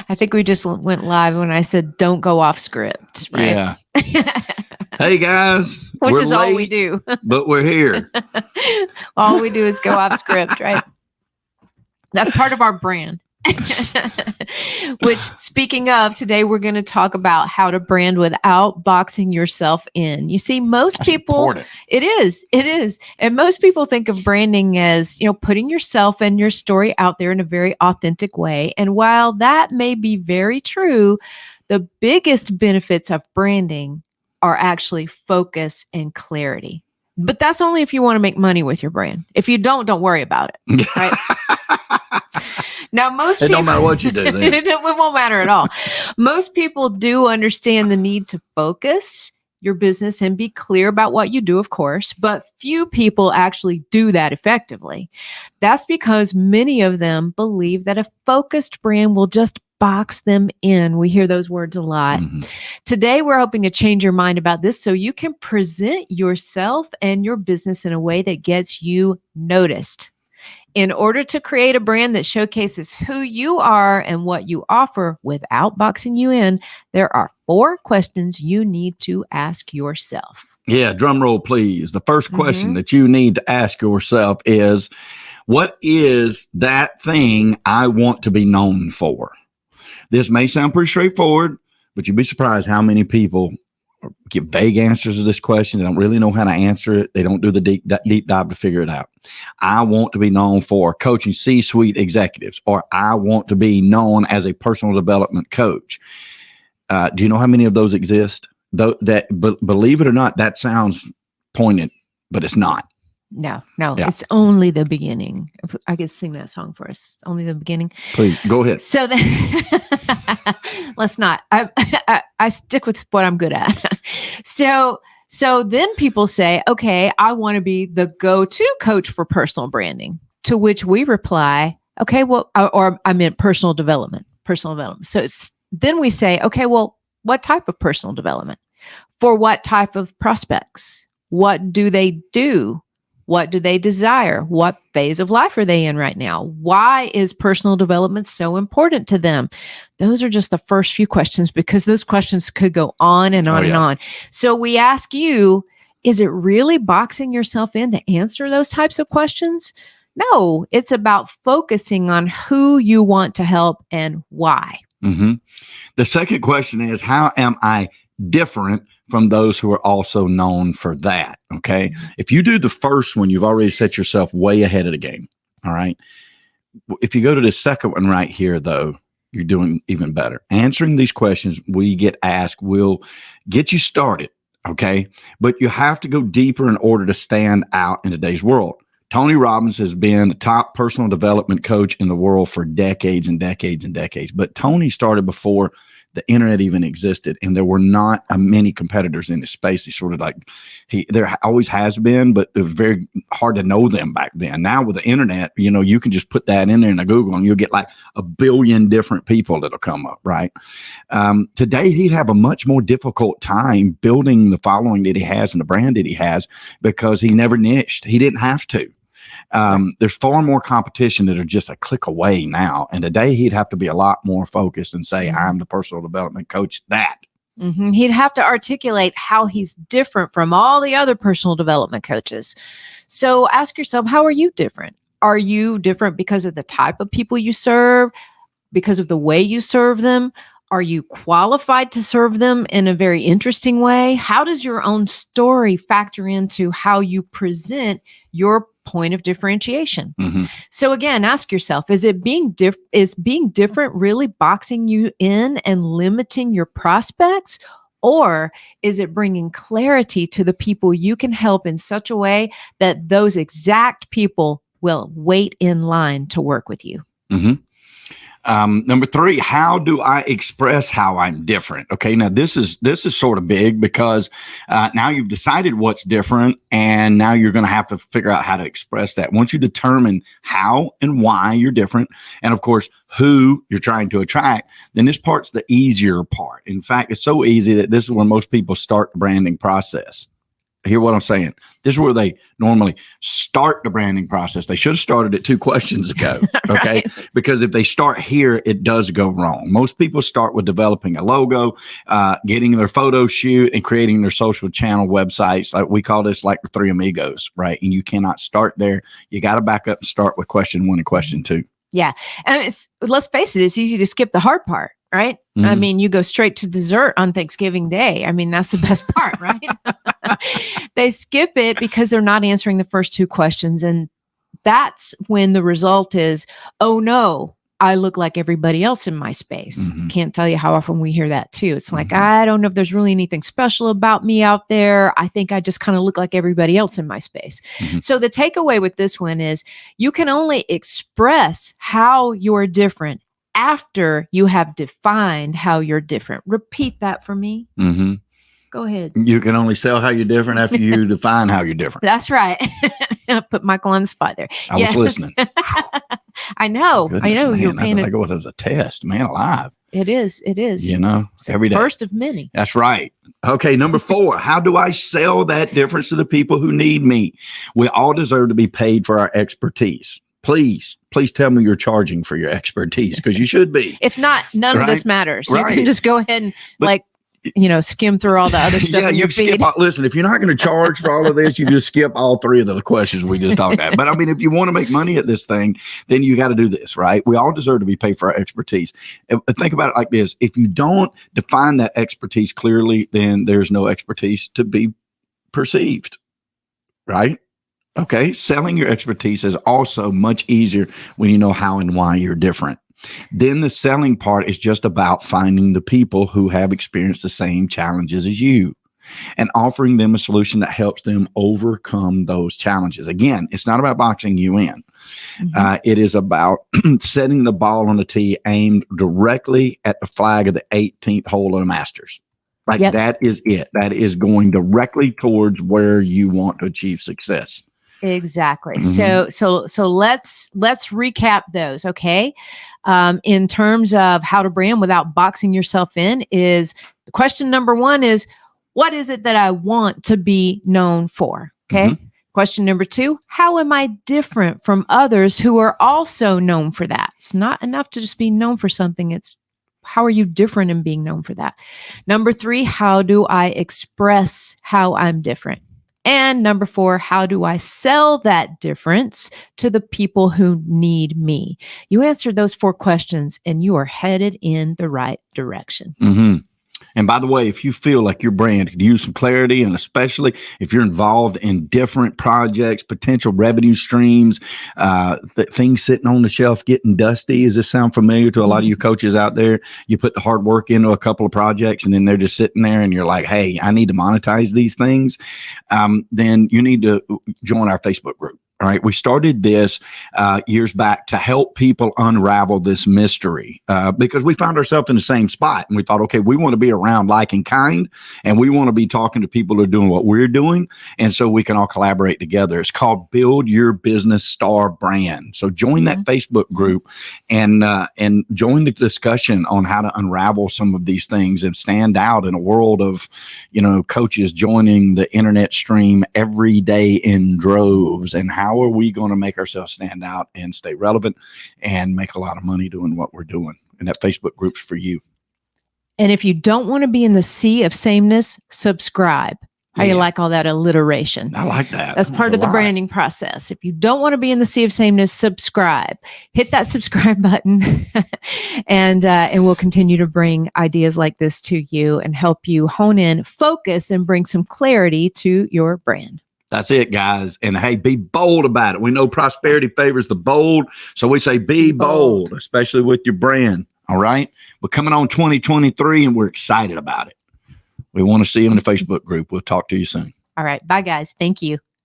I think we just went live when I said, don't go off script, right? Yeah. Hey guys, Which we're is late, all we do. but we're here. All we do is go off script, right? That's part of our brand. Which, speaking of, today we're going to talk about how to brand without boxing yourself in. You see, most That's people, important. it is. And most people think of branding as, putting yourself and your story out there in a very authentic way. And while that may be very true, the biggest benefits of branding are actually focus and clarity. But that's only if you want to make money with your brand. If you don't worry about it. Right? Now, most people, don't matter what you do. Then. it won't matter at all. Most people do understand the need to focus your business and be clear about what you do, of course, but few people actually do that effectively. That's because many of them believe that a focused brand will just box them in. We hear those words a lot. Mm-hmm. Today, we're hoping to change your mind about this so you can present yourself and your business in a way that gets you noticed. In order to create a brand that showcases who you are and what you offer without boxing you in, there are 4 questions you need to ask yourself. Yeah, drum roll, please. The first question that you need to ask yourself is, what is that thing I want to be known for? This may sound pretty straightforward, but you'd be surprised how many people give vague answers to this question. They don't really know how to answer it. They don't do the deep dive to figure it out. I want to be known for coaching C-suite executives, or I want to be known as a personal development coach. Do you know how many of those exist? Believe it or not, that sounds pointed, but it's not. No, yeah. It's only the beginning. I could sing that song for us. Only the beginning. Please go ahead. So let's not. I stick with what I'm good at. So then people say, okay, I want to be the go-to coach for personal branding. To which we reply, okay, well, or I meant personal development. So then we say, okay, well, what type of personal development? For what type of prospects? What do they do? What do they desire? What phase of life are they in right now? Why is personal development so important to them? Those are just the first few questions, because those questions could go on and on and on. So we ask you, is it really boxing yourself in to answer those types of questions? No, it's about focusing on who you want to help and why. Mm-hmm. The second question is, how am I different from those who are also known for that? Okay. If you do the first one, you've already set yourself way ahead of the game. All right. If you go to the second one right here, though, you're doing even better. Answering these questions we get asked will get you started. Okay. But you have to go deeper in order to stand out in today's world. Tony Robbins has been the top personal development coach in the world for decades and decades and decades. But Tony started before the internet even existed, and there were not many competitors in this space. He's sort of like, there always has been, but it was very hard to know them back then. Now with the internet, you can just put that in there in a Google and you'll get like 1 billion different people that'll come up, right? Today, he'd have a much more difficult time building the following that he has and the brand that he has, because he never niched. He didn't have to. There's far more competition that are just a click away now. And today he'd have to be a lot more focused and say, I'm the personal development coach that. Mm-hmm. He'd have to articulate how he's different from all the other personal development coaches. So ask yourself, how are you different? Are you different because of the type of people you serve, because of the way you serve them? Are you qualified to serve them in a very interesting way? How does your own story factor into how you present your point of differentiation? Mm-hmm. So again, ask yourself, is being different really boxing you in and limiting your prospects? Or is it bringing clarity to the people you can help in such a way that those exact people will wait in line to work with you? Mm-hmm. Number 3, how do I express how I'm different? Okay, now this is sort of big, because now you've decided what's different, and now you're going to have to figure out how to express that. Once you determine how and why you're different, and of course who you're trying to attract, then this part's the easier part. In fact, it's so easy that this is when most people start the branding process. Hear what I'm saying? This is where they normally start the branding process. They should have started it 2 questions ago. Okay. Right. Because if they start here, it does go wrong. Most people start with developing a logo, getting their photo shoot, and creating their social channel websites. Like we call this like the 3 amigos, right? And you cannot start there. You got to back up and start with question 1 and question 2. Yeah. And let's face it, it's easy to skip the hard part, right? I mean, you go straight to dessert on Thanksgiving Day. I mean, that's the best part, right? They skip it because they're not answering the first 2 questions. And that's when the result is, oh no, I look like everybody else in my space. Can't tell you how often we hear that too. It's like, I don't know if there's really anything special about me out there. I think I just kind of look like everybody else in my space. So the takeaway with this one is you can only express how you're different after you have defined how you're different. Repeat that for me. Go ahead. You can only sell how you're different after you define how you're different. That's right. Put Michael on the spot there. I was listening. I know. Goodness, I know. man, You're that's paying like it was a test, man, alive. It is. It is. You know, It's every a day. first of many. That's right. Okay, number 4, how do I sell that difference to the people who need me? We all deserve to be paid for our expertise. Please tell me you're charging for your expertise, because you should be. If not, none of this matters. You Right. can just go ahead and skim through all the other stuff Yeah, in you your feed. listen, if you're not going to charge for all of this, you just skip all 3 of the questions we just talked about. But I mean, if you want to make money at this thing, then you got to do this, right? We all deserve to be paid for our expertise. Think about it like this. If you don't define that expertise clearly, then there's no expertise to be perceived, right? Okay. Selling your expertise is also much easier when you know how and why you're different. Then the selling part is just about finding the people who have experienced the same challenges as you and offering them a solution that helps them overcome those challenges. Again, it's not about boxing you in. It is about setting the ball on the tee aimed directly at the flag of the 18th hole of the Masters. Like that is it. That is going directly towards where you want to achieve success. Exactly. So let's recap those. Okay. In terms of how to brand without boxing yourself in, is question number 1 is, what is it that I want to be known for? Okay. Question number 2, how am I different from others who are also known for that? It's not enough to just be known for something. It's how are you different in being known for that? Number 3, how do I express how I'm different? And number 4, how do I sell that difference to the people who need me? You answered those 4 questions and you are headed in the right direction. And by the way, if you feel like your brand could use some clarity, and especially if you're involved in different projects, potential revenue streams, things sitting on the shelf getting dusty, does this sound familiar to a lot of you coaches out there? You put the hard work into a couple of projects and then they're just sitting there and you're like, hey, I need to monetize these things. Then you need to join our Facebook group. All right. We started this years back to help people unravel this mystery because we found ourselves in the same spot. And we thought, okay, we want to be around like and kind, and we want to be talking to people who are doing what we're doing. And so we can all collaborate together. It's called Build Your Business Star Brand. So join that Facebook group and join the discussion on how to unravel some of these things and stand out in a world of, coaches joining the internet stream every day in droves. And how are we going to make ourselves stand out and stay relevant and make a lot of money doing what we're doing? And that Facebook group's for you. And if you don't want to be in the sea of sameness, subscribe. How you like all that alliteration? I like that. That's part of the branding process. If you don't want to be in the sea of sameness, subscribe. Hit that subscribe button, and we'll continue to bring ideas like this to you and help you hone in, focus, and bring some clarity to your brand. That's it, guys. And hey, be bold about it. We know prosperity favors the bold. So we say be bold, especially with your brand. All right. We're coming on 2023 and we're excited about it. We want to see you in the Facebook group. We'll talk to you soon. All right. Bye, guys. Thank you.